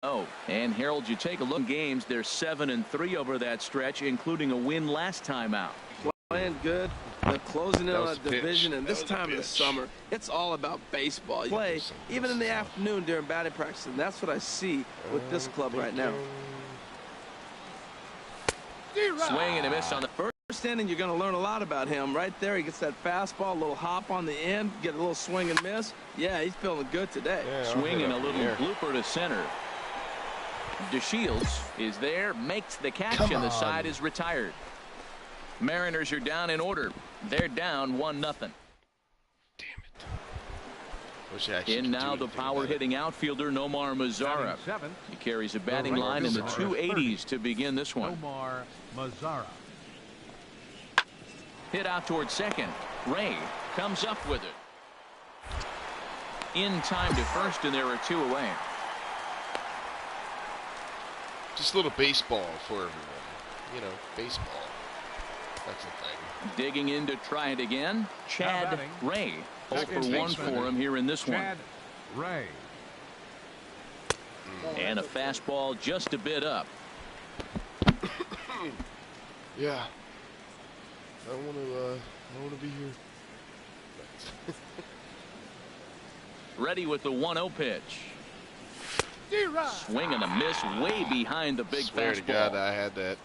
Oh, and Harold, you take a look at games. They're 7-3 over that stretch, including a win last time out. Playing good. They're closing in on a division, and this time of the summer, it's all about baseball. You play even in the afternoon during batting practice, and that's what I see with this club right now. Swing and a miss on the first inning. You're going to learn a lot about him. Right there, he gets that fastball, a little hop on the end, get a little swing and miss. Yeah, he's feeling good today. Swinging a little blooper to center. DeShields is there, makes the catch, and the side is retired. Mariners are down in order. They're down 1-0. Damn it. In now the power hitting outfielder Nomar Mazara. He carries a batting line in the 280s to begin this one. Nomar Mazara. Hit out towards second. Ray comes up with it. In time to first, and there are 2 away. Just a little baseball for everyone. You know, baseball. That's the thing. Digging in to try it again. Chad Ray. 0 for 1 for him here in this one. Chad Ray. And a fastball just a bit up. Yeah. I don't want to be here. Ready with the 1-0 pitch. Swing and a miss way behind the big fastball. Swear to God I had that.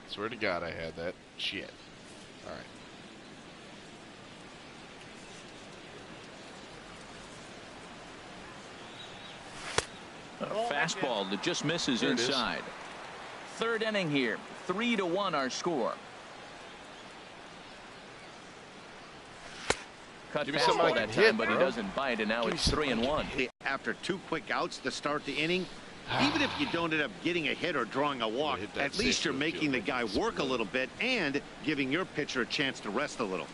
Swear to God I had that. Shit. All right. A fastball that just misses inside. Third inning here. 3-1 our score. Cut fastball that time, but he doesn't bite, and now it's 3-1. After 2 quick outs to start the inning, even if you don't end up getting a hit or drawing a walk, at least you're making the guy work a little bit and giving your pitcher a chance to rest a little.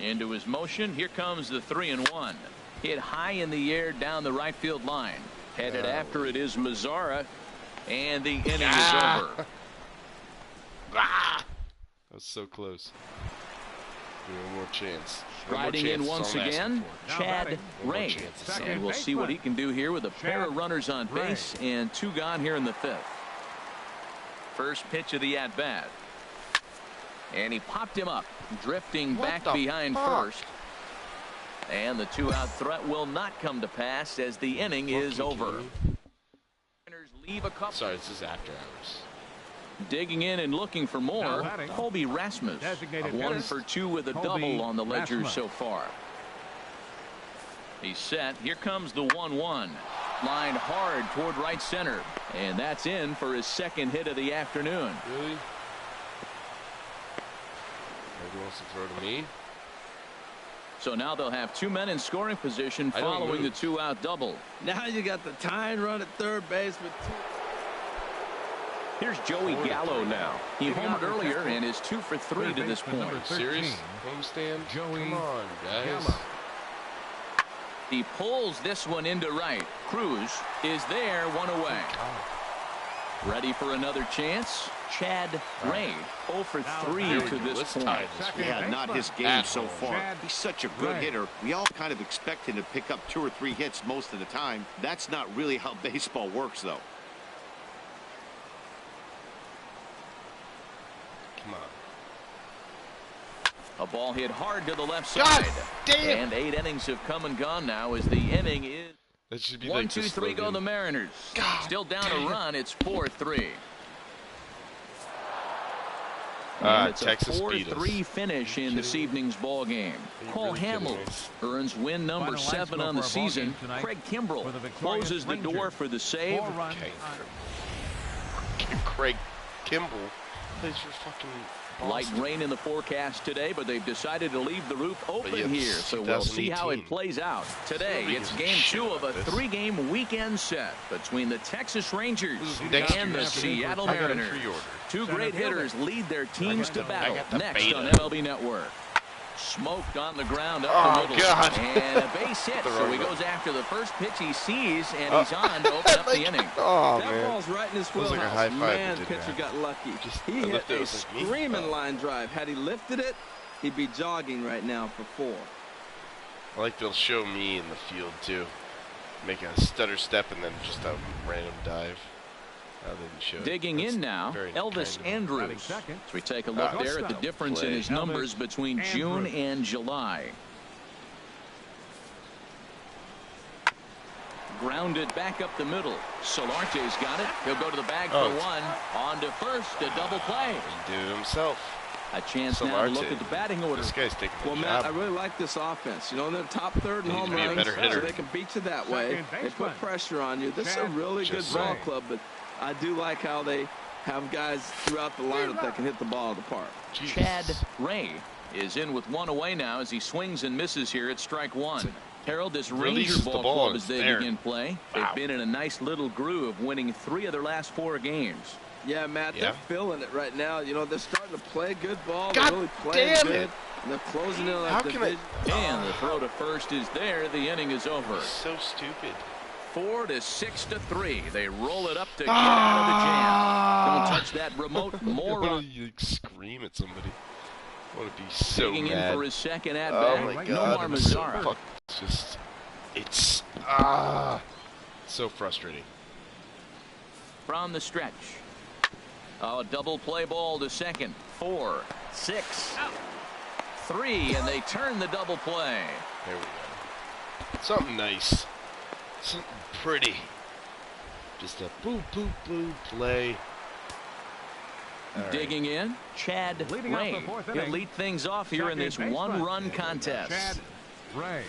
Into his motion. Here comes the 3-1. Hit high in the air down the right field line. Headed after it is Mazara, and the inning is over. That was so close. One more chance. Riding in once again, Chad Ray. And we'll see what he can do here with a pair of runners on base and 2 gone here in the 5th. First pitch of the at-bat. And he popped him up, drifting back behind first. And the 2-out threat will not come to pass as the inning is over. Leave a couple. Sorry, this is after hours. Digging in and looking for more, Colby Rasmus. 1 for 2 with a double on the ledger so far. He's set. Here comes the 1-1. Lined hard toward right center. And that's in for his 2nd hit of the afternoon. Really? Nobody wants to throw to me? So now they'll have 2 men in scoring position following the 2-out double. Now you got the tying run at third base with 2. Here's Joey Gallo now. He homered earlier and is 2 for 3 to this point. Serious? Homestand? Come on, guys. He pulls this one into right. Cruz is there, 1 away. Ready for another chance? Chad Ray, 0 for 3 to this point. Yeah, not his game so far. He's such a good hitter. We all kind of expect him to pick up 2 or 3 hits most of the time. That's not really how baseball works, though. Come on. A ball hit hard to the left side. Damn. And 8 innings have come and gone now as the inning is. That should be 1, 2, 3 go the Mariners. Still down a run. It's 4-3. And it's Texas a 4-3 finish in this evening's ball game. Cole Hamels earns win number 7 on the season. Craig Kimbrell closes the door for the save. Craig Kimbrell plays for fucking Boston. Light rain in the forecast today, but they've decided to leave the roof open here, so we'll see how it plays out. Today, it's game 2 of a 3-game weekend set between the Texas Rangers and the Seattle Mariners. 2 great hitters lead their teams to battle next on MLB Network. Smoked on the ground up the middle. God. And a base hit, so he goes after the first pitch he sees, and he's on to open up the inning. That ball's right in his wheelhouse. Like man, the pitcher got lucky. He hit a screaming line drive. Had he lifted it, he'd be jogging right now for 4. I like they'll show me in the field, too. make a stutter step and then just a random dive. They didn't show it. Digging in now, Elvis Andrews. So we take a look there at the difference in his numbers between June and July. Grounded back up the middle. Solarte's got it. He'll go to the bag for one. On to first, a double play. He did it himself. A chance now to look at the batting order. This guy's taking the job. Matt, I really like this offense. You know, they're top third in home runs, so they can beat you that way. They put pressure on you. This is a really good ball club, but I do like how they have guys throughout the lineup that can hit the ball at the park. Jeez. Chad Ray is in with one away now as he swings and misses here at strike one. Harold, this Ranger ball club as they begin play. They've been in a nice little groove, winning 3 of their last 4 games. Yeah, Matt, they're feeling it right now. You know, they're starting to play good ball. God they're really playing damn good. it. And they're closing in on How the can division. And the throw to first is there. The inning is over. So stupid. 4 to 6 to 3. They roll it up to get out of the jam. Don't touch that remote, moron. You scream at somebody. I want to be so Digging mad. in for his second at bat. Oh my God, Nomar I'm so Mazara. it's just, it's so frustrating. From the stretch. Oh, a double play ball to second. 4, 6, 3, and they turn the double play. There we go. Something nice. Something pretty. Just a boo, boo, boo play. Digging in, Chad Ray. He'll lead things off here in this one-run contest. Chad Ray.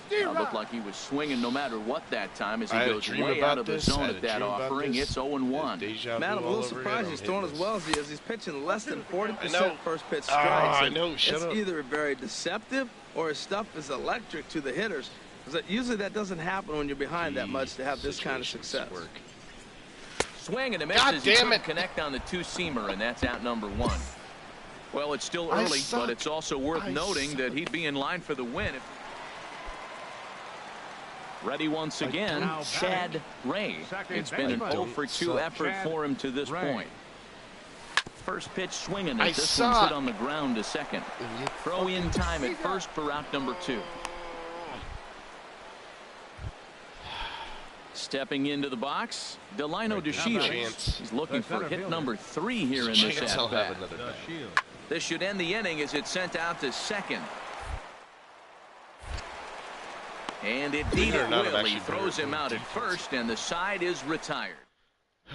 It looked like he was swinging no matter what that time as he goes way out of the zone at that offering. It's 0-1. Matt, I'm a little surprised he's throwing as well as he is. He's pitching less than 40% first pitch strikes. I know. Shut up. It's either very deceptive or his stuff is electric to the hitters. Because usually that doesn't happen when you're behind that much to have this kind of success. Swing and a miss as he couldn't connect on the two-seamer, and that's out number 1. Well, it's still early, but it's also worth noting that he'd be in line for the win. Ready once again, Chad Ray. It's been an 0-for-2 effort for him to this point. First pitch swinging as this one's hit on the ground to second. Throw in time at first for out number 2. Stepping into the box, Delino DeShields. He's looking for hit number 3 here in this at-bat. This should end the inning as it's sent out to second. And it beat it will. He throws him out at first, and the side is retired.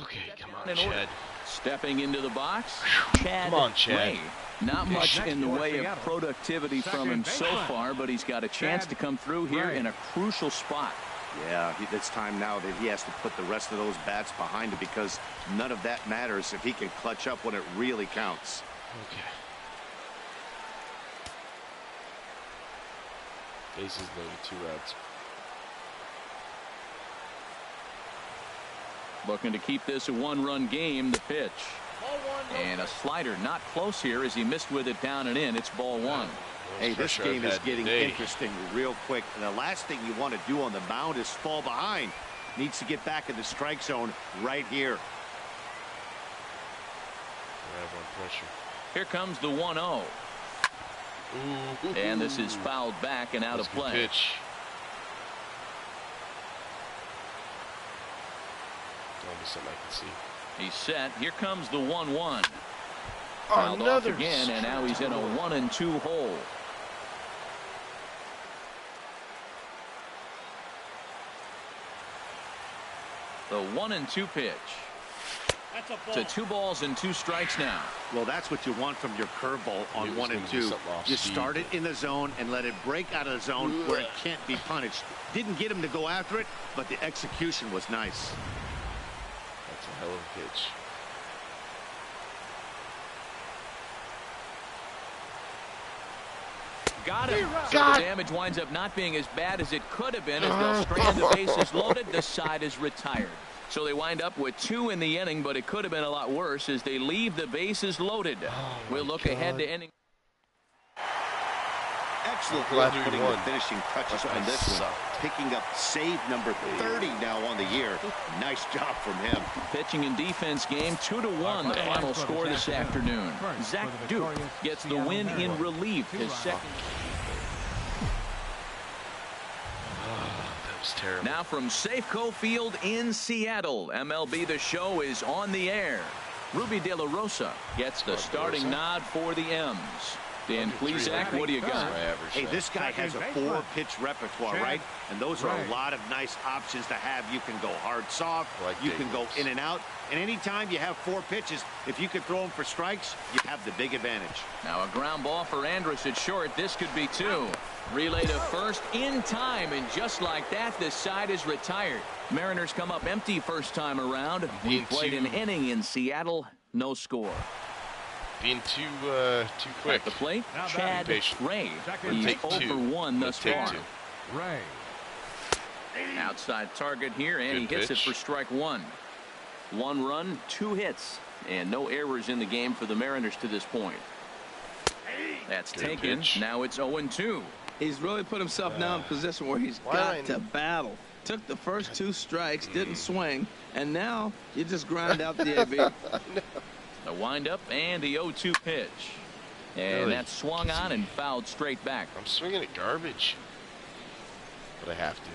Okay, come on, Chad. Stepping into the box, Chad Come on, Chad. Ray. Not much in the way of productivity from him so far, but he's got a chance to come through here in a crucial spot. Yeah, it's time now that he has to put the rest of those bats behind him because none of that matters if he can clutch up when it really counts. Okay. Bases loaded, 2 outs. Looking to keep this a 1-run game. The pitch. And a slider not close here as he missed with it down and in. It's ball 1. Hey, this game is getting interesting real quick. And the last thing you want to do on the mound is fall behind. Needs to get back in the strike zone right here. Pressure. Here comes the 1-0. And this is fouled back and out of play. Pitch. That'll be something I can see. He's set. Here comes the 1-1. Oh, Fouled off again, and now he's in a 1-2 hole. The 1-2 pitch. To 2 balls and 2 strikes now. Well, that's what you want from your curveball on 1 and 2. You start it in the zone and let it break out of the zone where it can't be punished. Didn't get him to go after it, but the execution was nice. That's a hell of a pitch. Got him. So the damage winds up not being as bad as it could have been as they'll strand the bases loaded. The side is retired. So they wind up with 2 in the inning, but it could have been a lot worse as they leave the bases loaded. We'll look ahead to inning. Excellent work putting the finishing touches on this one. Picking up save number 30 now on the year. Nice job from him. Pitching and defense game 2-1 the final score this afternoon. Zach Duke gets the win in relief, his second. was terrible. Now from Safeco Field in Seattle, MLB The Show is on the air. Ruby De La Rosa gets the starting nod for the M's. Dan Plesac, what do you got? Hey, this guy has a 4-pitch repertoire, right? And those are a lot of nice options to have. You can go hard, soft. You can go in and out. And anytime you have 4 pitches, if you could throw them for strikes, you have the big advantage. Now a ground ball for Andrus at short. This could be 2. Relay to first in time, and just like that, this side is retired. Mariners come up empty first time around. We played an inning in Seattle. No score. Being too quick. At the plate, Chad Ray. He's over 1 thus far. Ray. Outside target here, and he hits it for strike 1. 1 run, 2 hits, and no errors in the game for the Mariners to this point. That's taken. Now it's 0-2. He's really put himself now in a position where he's got to battle. Took the first 2 strikes, didn't swing, and now you just grind out the AB. No. The windup and the 0-2 pitch. And that's swung on and fouled straight back. I'm swinging at garbage. But I have to.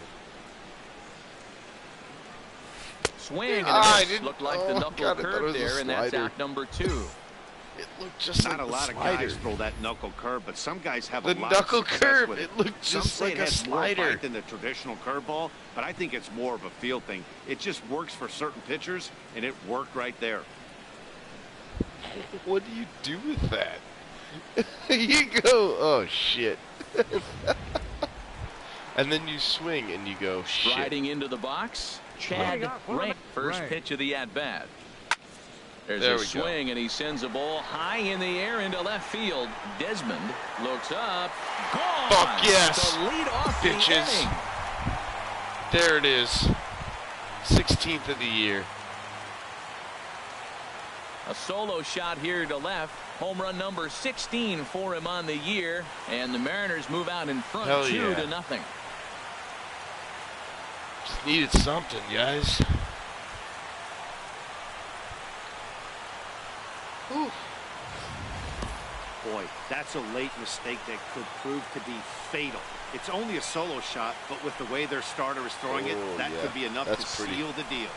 Swing, and it looked like the knuckle curve there, and that's out number 2. It looked just not like a lot of guys throw that knuckle curve, but some guys have a lot knuckle of success curve. with it. It looked just like a slider. More bite than the traditional curveball, but I think it's more of a feel thing. It just works for certain pitchers, and it worked right there. What do you do with that? You go, oh shit. And then you swing and you go, shit. Riding into the box, Chad Ray. First pitch of the at-bat. There's a swing, and he sends a ball high in the air into left field. Desmond looks up. Gone! Fuck yes! The lead off pitches. The inning. There it is. 16th of the year. A solo shot here to left. Home run number 16 for him on the year. And the Mariners move out in front 2-0. Just needed something, guys. Ooh. Boy, that's a late mistake that could prove to be fatal. It's only a solo shot, but with the way their starter is throwing it, that could be enough to seal the deal.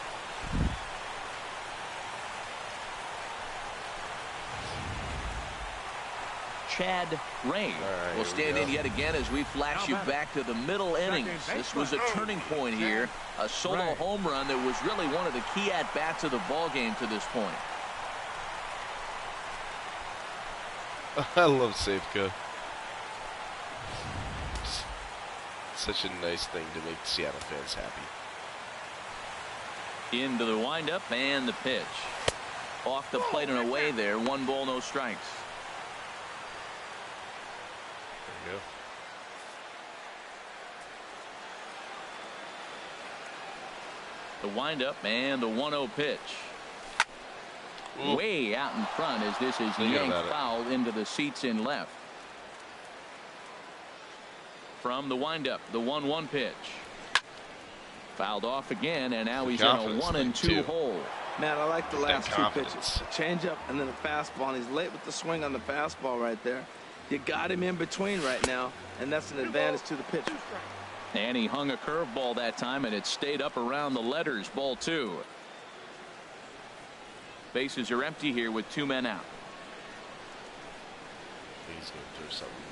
Chad Ray will stand in yet again as we flash you back to the middle innings. This was a turning point here. A solo home run that was really one of the key at-bats of the ball game to this point. I love Safeco. Such a nice thing to make Seattle fans happy. Into the windup and the pitch. Off the plate and away there. 1 ball, no strikes. There you go. The windup and the 1-0 pitch. Way out in front as this is yanked foul into the seats in left. From the windup, the 1-1 pitch. Fouled off again, and now he's in a 1-2 hole. Man, I like the last 2 pitches. Change up and then a fastball, and he's late with the swing on the fastball right there. You got him in between right now, and that's an advantage to the pitcher. And he hung a curveball that time, and it stayed up around the letters. Ball 2. Bases are empty here with 2 men out. He's going to throw something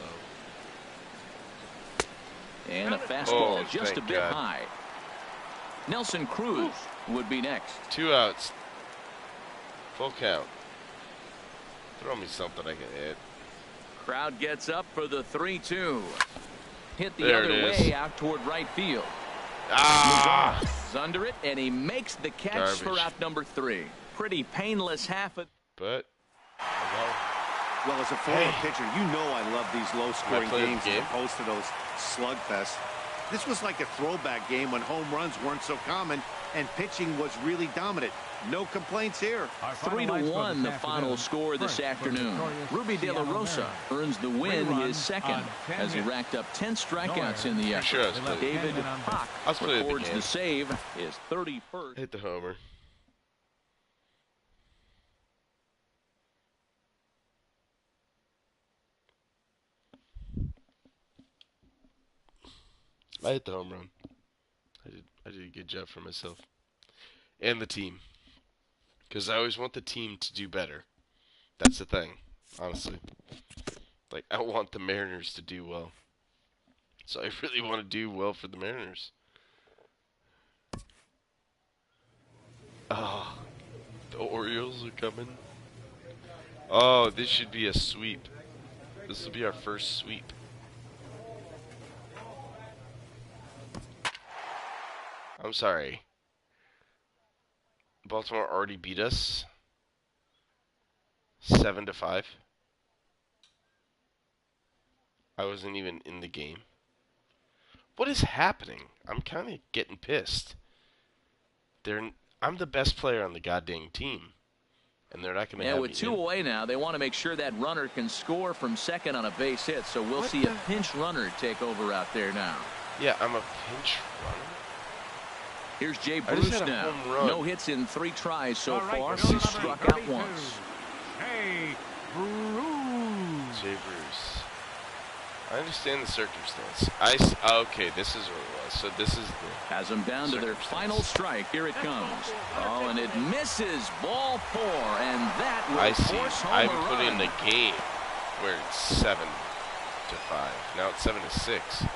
low. And a fastball just a bit high. Nelson Cruz would be next. 2 outs. Full count. Throw me something I can hit. Crowd gets up for the 3-2. Hit the other way out toward right field. He's under it, and he makes the catch for out number 3. Pretty painless half of. But. Well, as a former pitcher, you know I love these low-scoring games as opposed to those slugfests. This was like a throwback game when home runs weren't so common and pitching was really dominant. No complaints here. 3-1 the final score this afternoon. Ruby De La Rosa earns the win, his second, as he racked up 10 strikeouts in the effort. David Hawk records the save, his 31st. Hit the homer. I hit the home run. I did a good job for myself. And the team. Because I always want the team to do better. That's the thing, honestly. Like, I want the Mariners to do well. So I really want to do well for the Mariners. Oh, the Orioles are coming. Oh, this should be a sweep. This will be our first sweep. I'm sorry. Baltimore already beat us 7-5. I wasn't even in the game. What is happening? I'm kind of getting pissed. I'm the best player on the goddamn team. And they're not going to have me. With 2 away now, they want to make sure that runner can score from second on a base hit. So we'll see a pinch runner take over out there now. Yeah, I'm a pinch runner. Here's Jay Bruce now. No hits in 3 tries so far. He struck out once. Hey, Bruce. Jay Bruce. I understand the circumstance. Okay, this is what it was. So this is the... Has them down to their final strike. Here it comes. Oh, and it misses. Ball 4, and that will force home a run. I put in the game where it's 7-5. Now it's 7-6.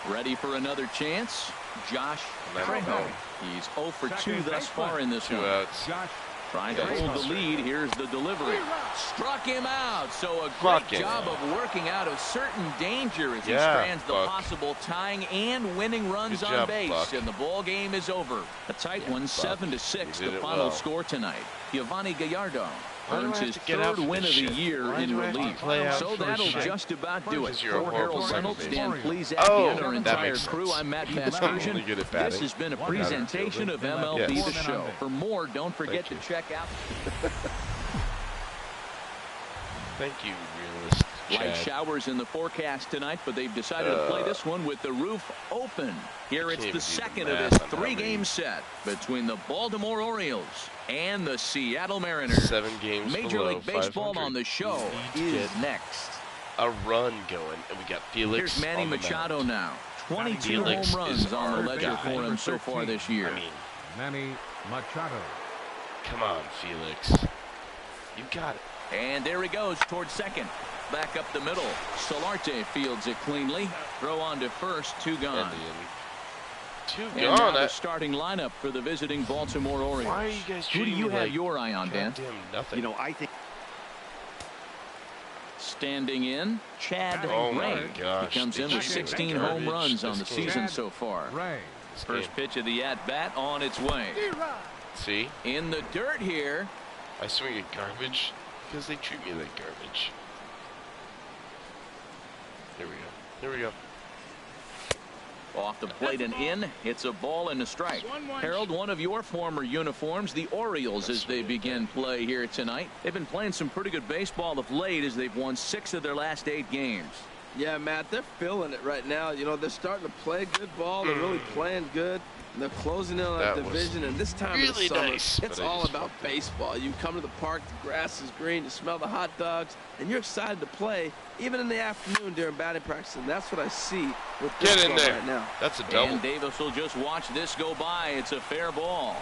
Ready for another chance? Josh Trejo. He's 0 for 2 thus far in this 2 one. outs. Trying to hold the lead. Here's the delivery. Struck him out. So a great job of working out of certain danger as he strands the possible tying and winning runs on base. And the ball game is over. A tight one, 7-6, the final score tonight. Giovanni Gallardo earns his 3rd win of the year in relief. So that'll just about do it. For Harold Reynolds, Dan Plezak, and our entire crew, I'm Matt Vasgersian. This has been a presentation of MLB The Show. For more, don't forget to check out. Thank you, realist. Light showers in the forecast tonight, but they've decided to play this one with the roof open. Here it's the second of this 3-game set between the Baltimore Orioles and the Seattle Mariners. 7 games Major League Baseball on the show is next. A run going, and we got Felix. Here's Manny Machado now. 22 home runs on the ledger for him so far this year. I mean, Manny Machado. Come on, Felix. You got it. And there he goes towards second. Back up the middle. Solarte fields it cleanly. Throw on to first. 2 gone. And now the starting lineup for the visiting Baltimore Orioles. Why are you guys Who do you have your eye on, Dan? Nothing. You know, I think. Standing in, Chad Ray. He comes in with 16 home runs on the season so far. First pitch of the at-bat on its way. See? In the dirt here. I swing at garbage because they treat me like garbage. There we go. There we go. Off the plate and in. It's a ball and a strike. Harold, one of your former uniforms, the Orioles, as they begin play here tonight. They've been playing some pretty good baseball of late as they've won 6 of their last 8 games. Yeah, Matt, they're feeling it right now. You know, they're starting to play good ball. They're really playing good. They're closing in on that division, and this time of the summer, it's all about baseball. You come to the park, the grass is green, you smell the hot dogs, and you're excited to play, even in the afternoon during batting practice, and that's what I see with this ball right now. That's a double. And Davis will just watch this go by. It's a fair ball.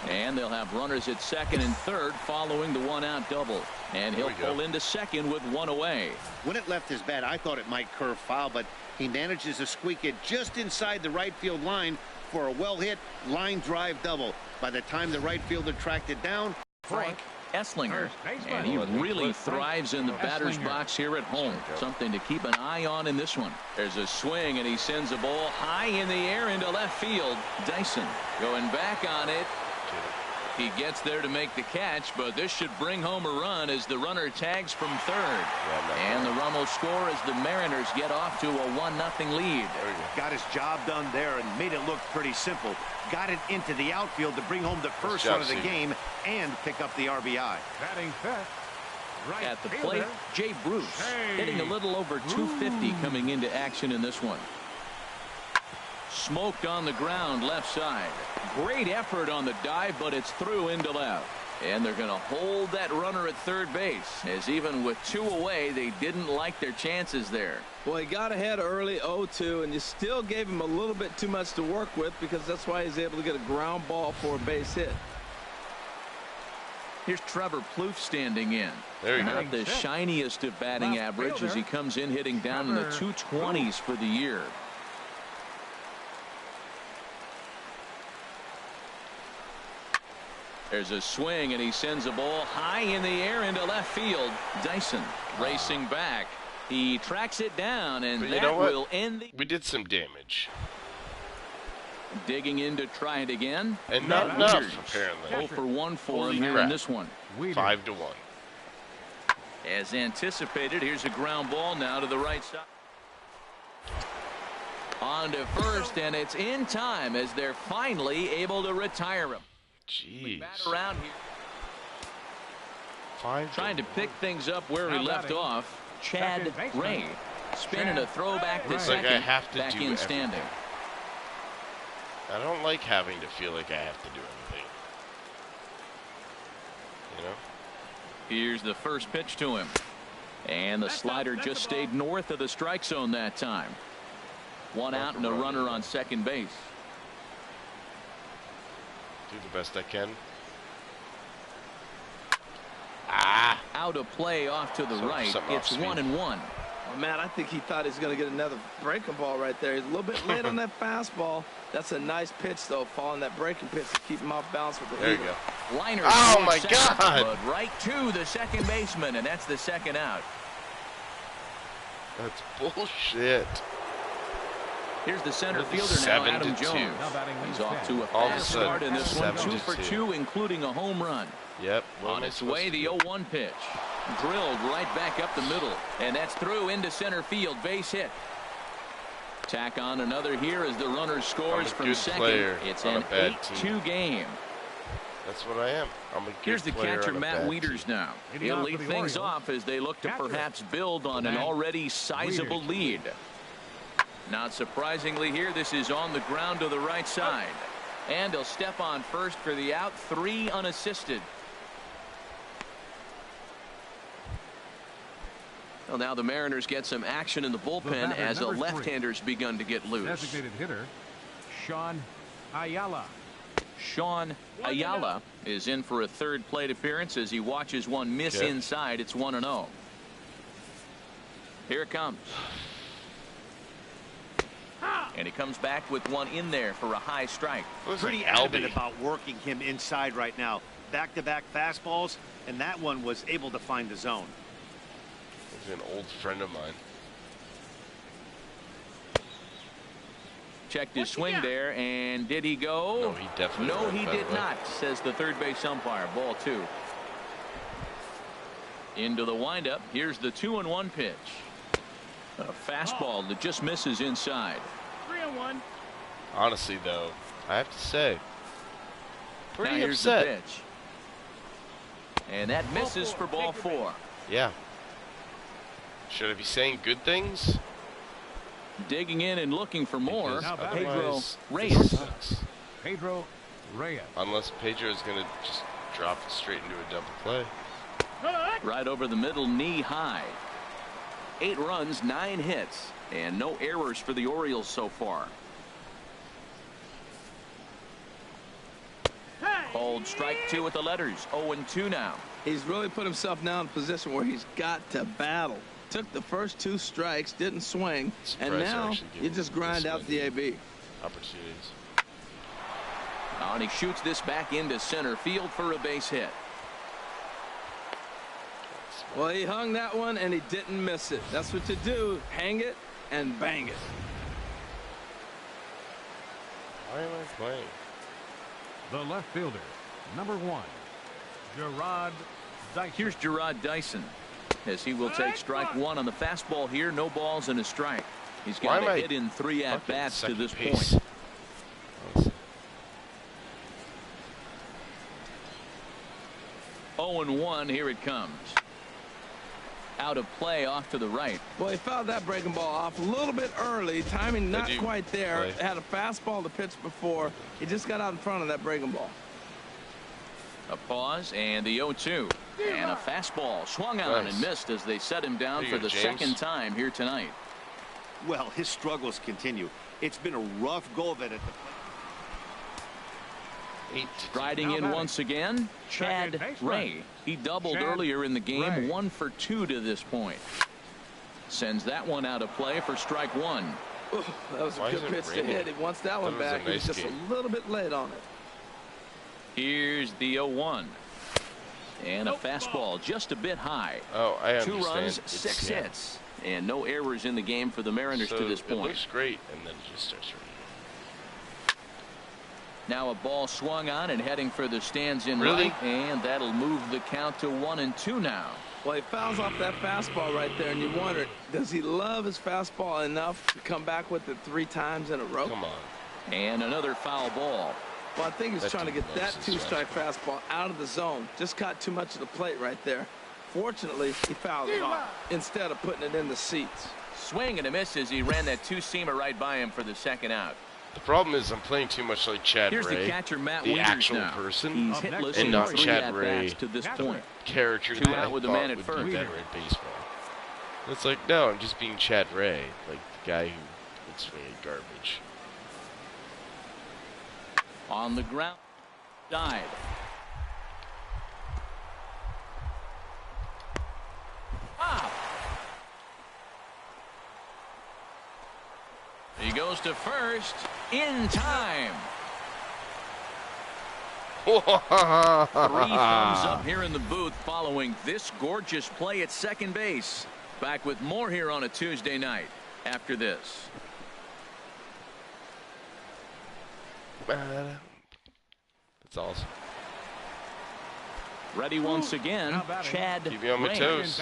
And they'll have runners at second and third following the 1-out double. And he'll pull into second with 1 away. When it left his bat, I thought it might curve foul, but he manages to squeak it just inside the right field line for a well-hit line drive double. By the time the right fielder tracked it down, Frank Esslinger, and he really thrives in the batter's box here at home. Something to keep an eye on in this one. There's a swing, and he sends a ball high in the air into left field. Dyson going back on it. He gets there to make the catch, but this should bring home a run as the runner tags from third. And the run will score as the Mariners get off to a 1-0 lead. Got his job done there and made it look pretty simple. Got it into the outfield to bring home the first run of the game and pick up the RBI. Batting fifth. At the plate, Jay Bruce, hitting a little over 250 coming into action in this one. Smoked on the ground left side. Great effort on the dive, but it's through into left. And they're going to hold that runner at third base, as even with 2 away, they didn't like their chances there. Well, he got ahead early, 0-2, and you still gave him a little bit too much to work with, because that's why he's able to get a ground ball for a base hit. Here's Trevor Plouffe standing in. There you go. Not the shiniest of batting average as he comes in hitting down in the 220s for the year. There's a swing, and he sends a ball high in the air into left field. Dyson racing back. He tracks it down, and that will end the... We did some damage. Digging in to try it again. And not enough, apparently. 0 for 1 for him here in this one. 5-1. As anticipated, here's a ground ball now to the right side. On to first, and it's in time as they're finally able to retire him. Jeez. Bat around here. 5-1. Trying to pick things up where he left off. Chad Ray spinning a throwback to second. Like I have to back do in everything. standing. I don't like having to feel like I have to do everything. You know? Here's the first pitch to him. And the slider just stayed north of the strike zone that time. 1 out and a runner on second base. Do the best I can. Out of play off to the right. It's 1-1. Well, Matt, I think he thought he was going to get another breaking ball right there. He's a little bit late on that fastball. That's a nice pitch, though, following that breaking pitch to keep him off balance with the There you heater. go. Liner Oh, my second, God. but right to the second baseman, and that's the second out. That's bullshit. Here's the center fielder now, Adam 7-2. Jones. He's off to a All of a fast sudden, start in this one. 2 for 7-2. 2, including a home run. Yep. On its way, the 0-1 pitch. Drilled right back up the middle, and that's through into center field. Base hit. Tack on another here as the runner scores from second. It's an 8-2 game. That's what I am. I'm a good Here's the player catcher, on a Matt bad Wieters team. now. He'll lead things off as they look to perhaps build on an already sizable lead. Not surprisingly here, this is on the ground to the right side. And he'll step on first for the out. 3 unassisted. Well, now the Mariners get some action in the bullpen as a left-hander's begun to get loose. Designated hitter, Sean Ayala. Sean Ayala is in for a third plate appearance as he watches one miss inside. It's 1-0. Here it comes. And he comes back with one in there for a high strike. Pretty adamant about working him inside right now. Back-to-back fastballs, and that one was able to find the zone. He's an old friend of mine. Checked his swing there, and did he go? No, he definitely No, went, he by the did way. not, says the third base umpire. Ball 2. Into the windup. Here's the 2-1 pitch. A fastball that just misses inside. 3-1. Honestly, though, I have to say, Now pretty here's upset. the pitch. And that misses for ball 4. Yeah. Should I be saying good things? Digging in and looking for more. Because Pedro otherwise, Reyes. this sucks. Pedro Reyes. Unless Pedro is going to just drop it straight into a double play. Right over the middle, knee high. 8 runs, 9 hits, and no errors for the Orioles so far. Called strike 2 with the letters. 0-2 now. He's really put himself now in a position where he's got to battle. Took the first 2 strikes, didn't swing, and now you just grind out the AB. Opportunities. And he shoots this back into center field for a base hit. Well, he hung that one, and he didn't miss it. That's what you do. Hang it and bang it. Why am I playing? The left fielder, number 1, Gerard Dyson. Here's Gerard Dyson as he will take strike 1 on the fastball here. No balls and a strike. He's got a hit in 3 at-bats to this point. 0-1. Here it comes. Out of play off to the right. Well, he fouled that breaking ball off a little bit early. Timing not quite there. Had a fastball to pitch before. He just got out in front of that breaking ball. A pause and the 0-2. And a fastball swung on and missed as they set him down for the second time here tonight. Well, his struggles continue. It's been a rough go of it at the Riding in once again, Chad Ray. He doubled earlier in the game, 1 for 2 to this point. Sends that one out of play for strike 1. Ooh, that was a good pitch to hit. He wants that one back. He's just a little bit late on it. Here's the 0-1. And a fastball just a bit high. Oh, I understand. 2 runs, 6 hits. And no errors in the game for the Mariners to this point. It looks great, and then it just starts running. Now a ball swung on and heading for the stands in right, and that'll move the count to 1-2 now. Well, he fouls off that fastball right there, and you wonder, does he love his fastball enough to come back with it 3 times in a row? Come on. And another foul ball. Well, I think he's trying to get that 2-strike fastball out of the zone. Just caught too much of the plate right there. Fortunately, he fouled it off instead of putting it in the seats. Swing and a miss as he ran that 2-seamer right by him for the second out. The problem is I'm playing too much like Chad Here's Ray, the catcher, Matt the Winters actual now. person, He's hitless and not Chad at Ray, to this point. character 2 that out I with the thought man at would first. be better at baseball. It's like, no, I'm just being Chad Ray, like the guy who would swing at garbage. On the ground, died. He goes to first in time. 3 thumbs up here in the booth following this gorgeous play at second base. Back with more here on a Tuesday night after this. That's awesome. Ready once again, Chad Keep me on my toes.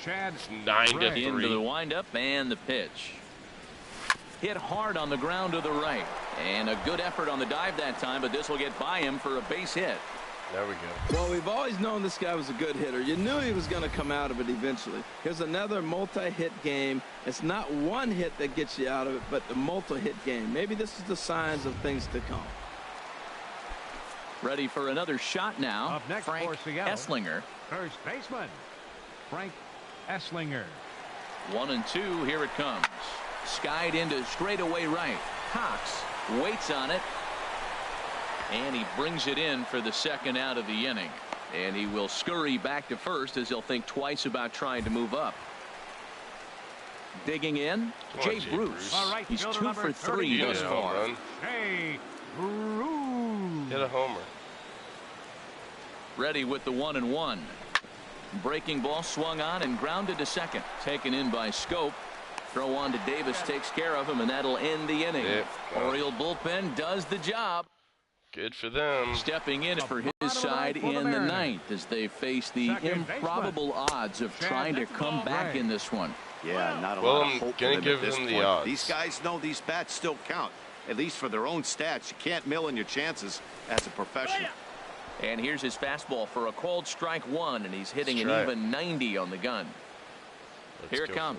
Chad It's 9-3. into the windup and the pitch. Hit hard on the ground to the right. And a good effort on the dive that time, but this will get by him for a base hit. There we go. Well, we've always known this guy was a good hitter. You knew he was going to come out of it eventually. Here's another multi-hit game. It's not one hit that gets you out of it, but the multi-hit game. Maybe this is the signs of things to come. Ready for another shot now. Up next Frank for Seattle, Esslinger. first baseman, Frank Esslinger. 1-2, here it comes. Skied into straightaway right. Cox waits on it. And he brings it in for the second out of the inning. And he will scurry back to first as he'll think twice about trying to move up. Digging in, Jay Bruce. All right, He's 2 fielder for 3 thus far. Hey, Bruce. Hit a homer. Ready with the 1-1. Breaking ball swung on and grounded to second. Taken in by Scope. Throw on to Davis takes care of him, and that'll end the inning. Oriole bullpen does the job. Good for them. Stepping in for his side in the 9th as they face the improbable odds of trying to come back in this one. Yeah, not a Well, lot of I'm hope gonna for them give at this them the point. odds. These guys know these bats still count, at least for their own stats. You can't mill in your chances as a professional. And here's his fastball for a called strike 1, and he's hitting an even 90 on the gun. Here it comes.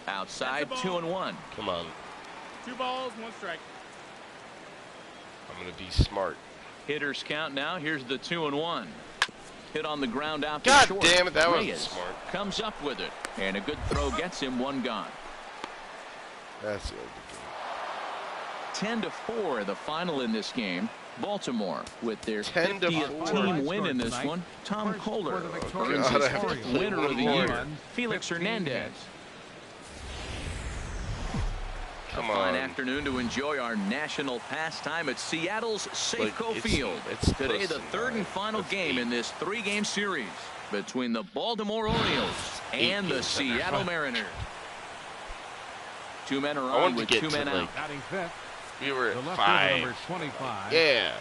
Outside, 2-1. Come on. 2 balls, 1 strike. I'm going to be smart. Hitters count now. Here's the 2-1. Hit on the ground out to God short. damn it, that wasn't Reyes smart. comes up with it, and a good throw gets him 1 gone. That's it. 10-4 the final in this game. Baltimore with their 10-4 50th team win in this one. Tom Kohler earns his 5th winner of the year. Felix Hernandez. Come a fine on. afternoon to enjoy our national pastime at Seattle's Safeco Field. It's Today the 3rd and final game in this 3-game series between the Baltimore Orioles and the Seattle Mariners. 2 men are on with 2 men out. We were at The left 5. fielder, number 25. Yeah.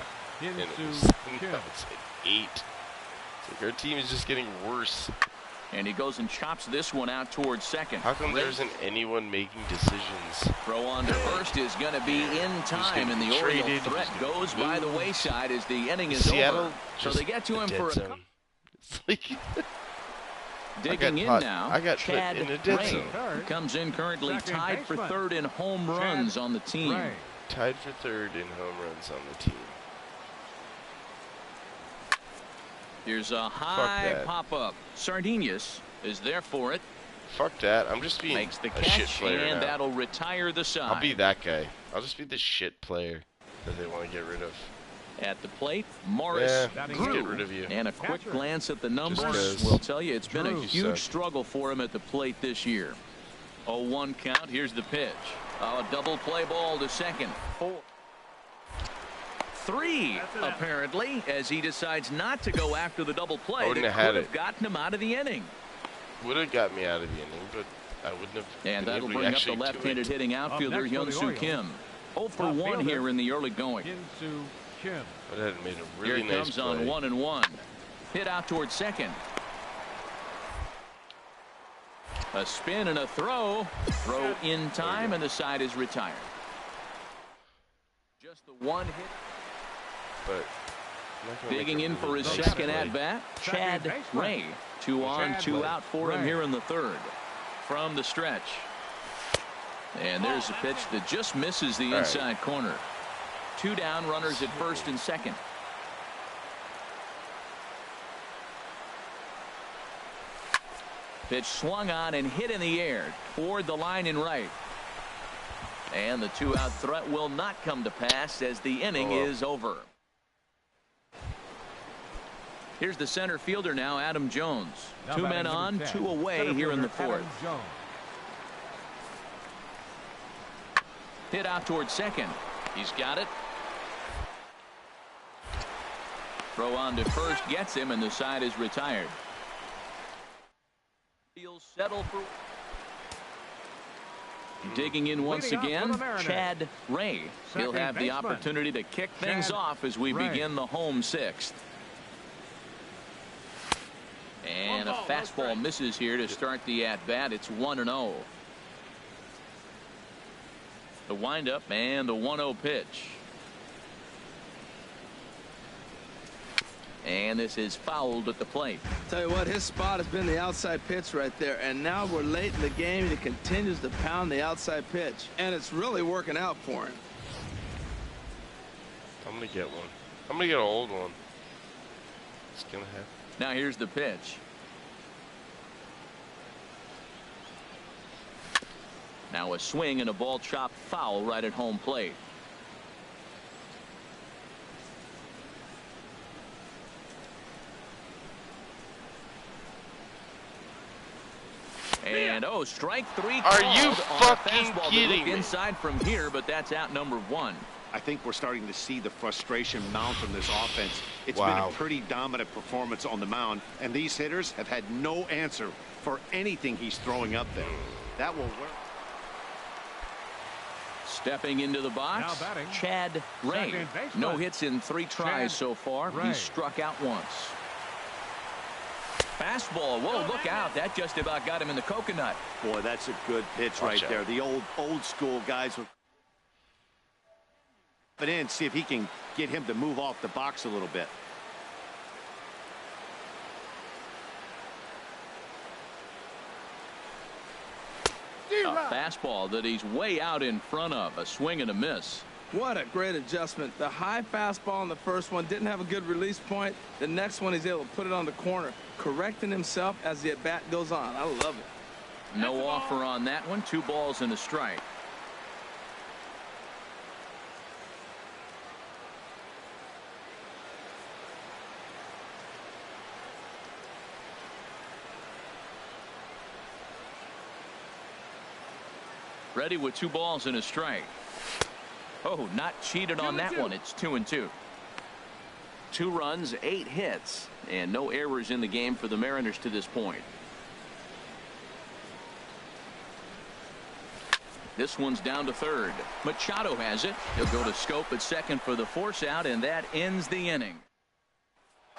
Into And it's Kim. at 8. It's like our team is just getting worse. And he goes and chops this one out towards second. How come there isn't anyone making decisions? Throw on to first is going to be in time, and the Oriole threat goes by the wayside as the inning is over. So they get to him for a It's like digging in now. I got Chad put in a dead Ray zone. comes in currently Second tied for baseman. 3rd in home runs on the team. Ray. Tied for 3rd in home runs on the team. Here's a high pop-up. Sardinius is there for it. Fuck that. I'm just being Makes the a shit catch, player and now. that'll retire the side. I'll be that guy. I'll just be the shit player that they want to get rid of. At the plate, Morris grew. Get rid of you. And a quick glance at the numbers will tell you it's been a huge struggle for him at the plate this year. 0-1 count. Here's the pitch. A double play ball to second. 4-3 apparently, as he decides not to go after the double play that could have gotten him out of the inning. Would have got me out of the inning, but I wouldn't have. And that'll bring up the left-handed hitting outfielder Hyun-Soo Kim. 0 for 1 here in the early going. Hyun-Soo Kim. But that made a really here nice comes on 1-1. Hit out towards second. A spin and a throw. Throw in time, and the side is retired. Just the one hit. But digging in for his second at bat, Chad Ray. 2 on, 2 out for him here in the third. From the stretch. And there's a pitch that just misses the inside corner. 2 down, runners at first and second. Pitch swung on and hit in the air toward the line in right. And the 2-out threat will not come to pass as the inning is over. Here's the center fielder now, Adam Jones. 2 men on, 2 away here in the fourth. Hit out towards second. He's got it. Throw on to first gets him, and the side is retired. He'll settle for. Digging in once again, Chad Ray. He'll have the opportunity to kick things off as we begin the home sixth. And a fastball misses here to start the at-bat. It's 1-0. The windup and the 1-0 pitch. And this is fouled at the plate. Tell you what, his spot has been the outside pitch right there. And now we're late in the game, and he continues to pound the outside pitch. And it's really working out for him. I'm going to get one. I'm going to get an old one. It's going to happen. Now here's the pitch. Now a swing and a ball chopped foul right at home plate. And strike 3 Are you fucking kidding me? Inside from here, but that's out number 1. I think we're starting to see the frustration mount from this offense. It's been a pretty dominant performance on the mound, and these hitters have had no answer for anything he's throwing up there. That will work. Stepping into the box, Chad Ray. No hits in 3 tries so far. He's struck out once. Fastball. Whoa, look out. That just about got him in the coconut. Boy, that's a good pitch right there. The old school guys will put in, see if he can get him to move off the box a little bit. A fastball that he's way out in front of. A swing and a miss. What a great adjustment. The high fastball in the first one didn't have a good release point. The next one he's able to put it on the corner, correcting himself as the at-bat goes on. I love it. No offer on that one. 2 balls and a strike. Ready with 2 balls and a strike. Oh, not cheated on that one. It's 2-2. 2 runs, 8 hits, and no errors in the game for the Mariners to this point. This one's down to third. Machado has it. He'll go to Scope at second for the force out, and that ends the inning.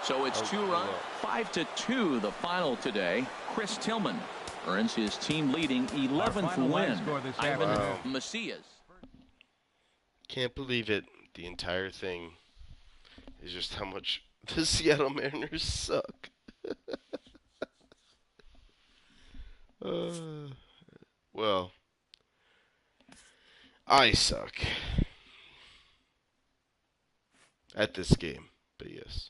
So it's 2 runs, 5-2 the final today. Chris Tillman earns his team leading 11th win. Ivan Macias. Can't believe it. The entire thing is just how much the Seattle Mariners suck. Well, I suck at this game, but yes.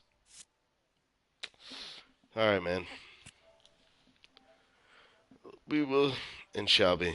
All right, man. We will and shall be.